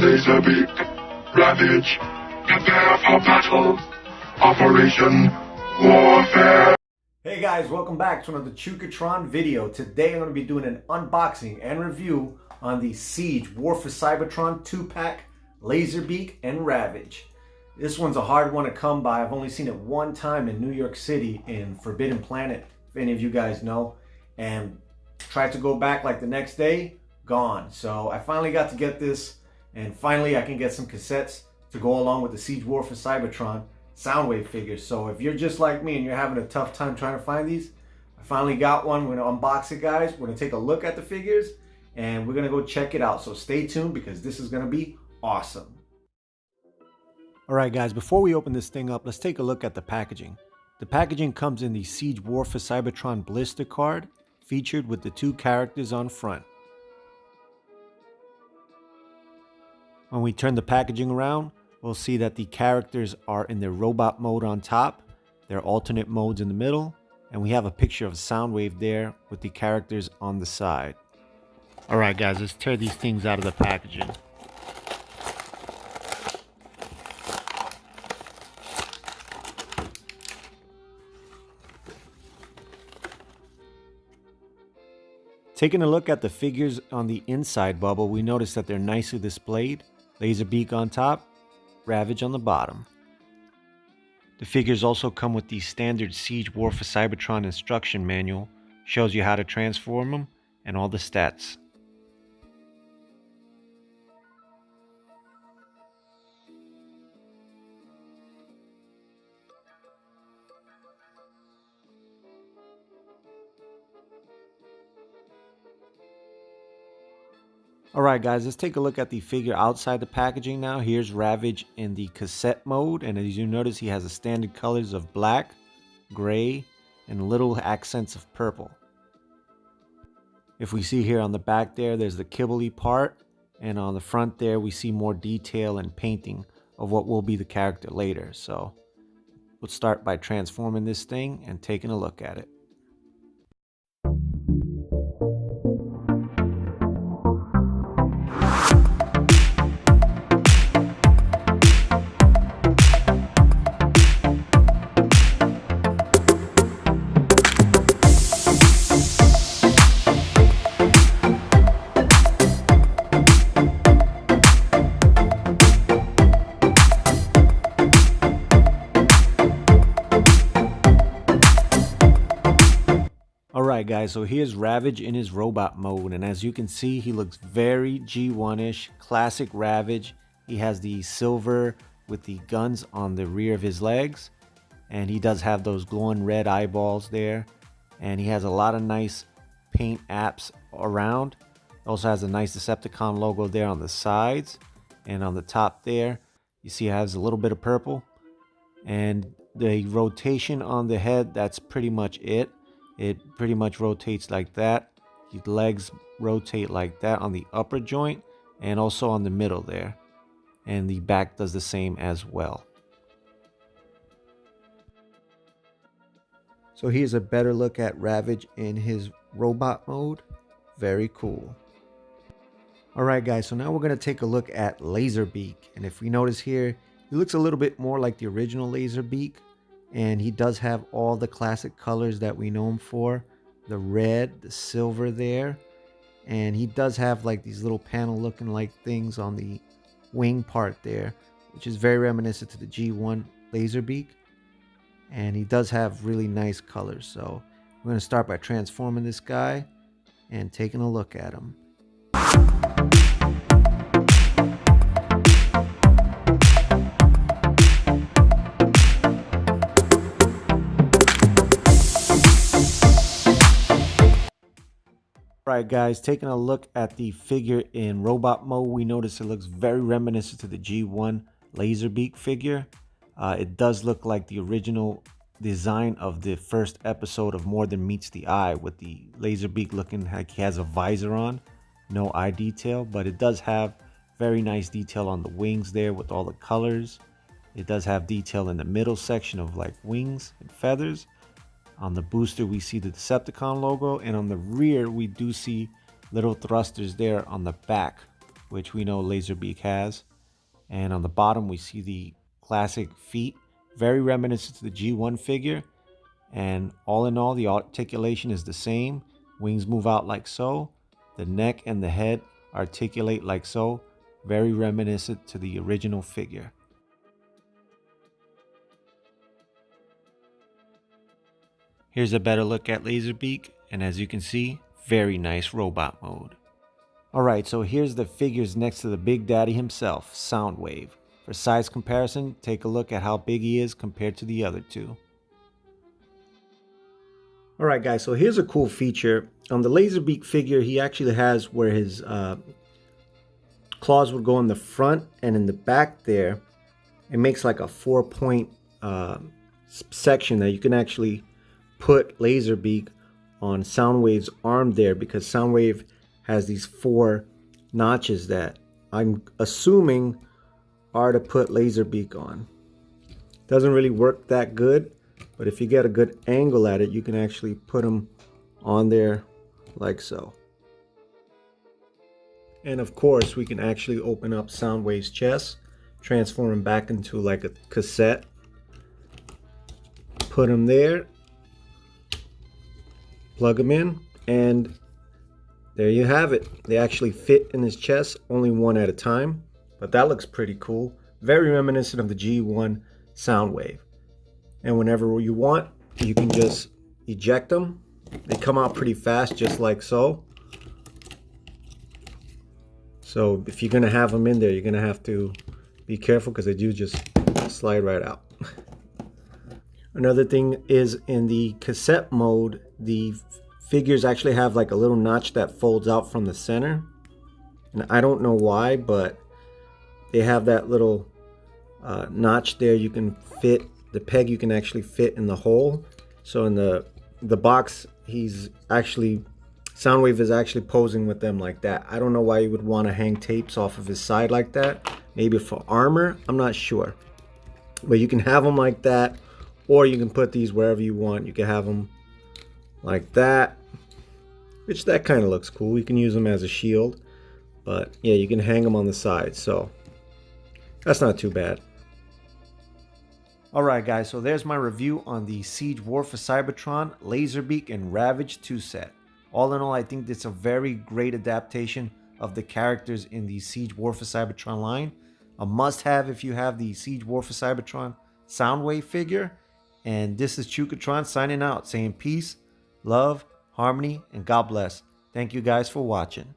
Laserbeak Ravage. Prepare for battle. Operation Warfare. Hey guys, welcome back to another Chukatron video. Today I'm going to be doing an unboxing and review on the Siege War for Cybertron 2-pack Laserbeak and Ravage. This one's a hard one to come by. I've only seen it one time in New York City in Forbidden Planet, if any of you guys know, and tried to go back like the next day, gone. So I finally got to get this, and finally I can get some cassettes to go along with the Siege War for Cybertron Soundwave figures. So if you're just like me and you're having a tough time trying to find these, I finally got one. We're gonna unbox it, guys. We're gonna take a look at the figures and we're gonna go check it out. So stay tuned because this is gonna be awesome. All right, guys, before we open this thing up, let's take a look at the packaging. The packaging comes in the Siege War for Cybertron blister card, featured with the two characters on front. When we turn the packaging around, we'll see that the characters are in their robot mode on top, their alternate modes in the middle, and we have a picture of Soundwave there with the characters on the side. Alright guys, let's tear these things out of the packaging. Taking a look at the figures on the inside bubble, we notice that they're nicely displayed. Laserbeak on top, Ravage on the bottom. The figures also come with the standard Siege War for Cybertron instruction manual, shows you how to transform them and all the stats. Alright guys, let's take a look at the figure outside the packaging now. Here's Ravage in the cassette mode, and as you notice, he has the standard colors of black, gray, and little accents of purple. If we see here on the back there's the kibbly part, and on the front there we see more detail and painting of what will be the character later. So we'll start by transforming this thing and taking a look at it. Alright guys, so here's Ravage in his robot mode, and as you can see, he looks very G1-ish, classic Ravage. He has the silver with the guns on the rear of his legs, and he does have those glowing red eyeballs there, and he has a lot of nice paint apps around. Also has a nice Decepticon logo there on the sides, and on the top there you see it has a little bit of purple, and the rotation on the head, that's pretty much it. It pretty much rotates like that. His legs rotate like that on the upper joint and also on the middle there. And the back does the same as well. So here's a better look at Ravage in his robot mode. Very cool. Alright guys, so now we're going to take a look at Laserbeak. And if we notice here, he looks a little bit more like the original Laserbeak. And he does have all the classic colors that we know him for. The red, the silver there. And he does have like these little panel looking like things on the wing part there, which is very reminiscent to the G1 Laserbeak. And he does have really nice colors. So we're going to start by transforming this guy and taking a look at him. Alright guys, taking a look at the figure in robot mode, we notice it looks very reminiscent to the G1 Laserbeak figure. It does look like the original design of the first episode of More Than Meets the Eye, with the Laserbeak looking like he has a visor on, no eye detail, but it does have very nice detail on the wings there with all the colors. It does have detail in the middle section of like wings and feathers. On the booster we see the Decepticon logo, and on the rear we do see little thrusters there on the back which we know Laserbeak has. And on the bottom, we see the classic feet, very reminiscent to the G1 figure. And all in all, the articulation is the same. Wings move out like so. The neck and the head articulate like so. Very reminiscent to the original figure. Here's a better look at Laserbeak, and as you can see, very nice robot mode. Alright, so here's the figures next to the Big Daddy himself, Soundwave. For size comparison, take a look at how big he is compared to the other two. Alright guys, so here's a cool feature. On the Laserbeak figure, he actually has where his claws would go in the front and in the back there. It makes like a 4-point section that you can actually put Laserbeak on Soundwave's arm there, because Soundwave has these 4 notches that I'm assuming are to put Laserbeak on. Doesn't really work that good, but if you get a good angle at it, you can actually put them on there like so. And of course, we can actually open up Soundwave's chest, transform him back into like a cassette, put him there, plug them in, and there you have it. They actually fit in his chest, only one at a time, but that looks pretty cool. Very reminiscent of the G1 Soundwave. And whenever you want, you can just eject them. They come out pretty fast, just like so. So if you're gonna have them in there, you're gonna have to be careful, because they do just slide right out. Another thing is, in the cassette mode, the figures actually have like a little notch that folds out from the center. And I don't know why, but they have that little notch there. You can fit the peg, you can actually fit in the hole. So in the box, Soundwave is actually posing with them like that. I don't know why you would want to hang tapes off of his side like that. Maybe for armor, I'm not sure. But you can have them like that, or you can put these wherever you want. You can have them like that, which that kind of looks cool. You can use them as a shield, but yeah, you can hang them on the side, so that's not too bad. Alright guys, so there's my review on the Siege War for Cybertron, Laserbeak, and Ravage 2 set. All in all, I think it's a very great adaptation of the characters in the Siege War for Cybertron line. A must-have if you have the Siege War for Cybertron Soundwave figure. And this is Chukatron signing out, saying peace, love, harmony, and God bless. Thank you guys for watching.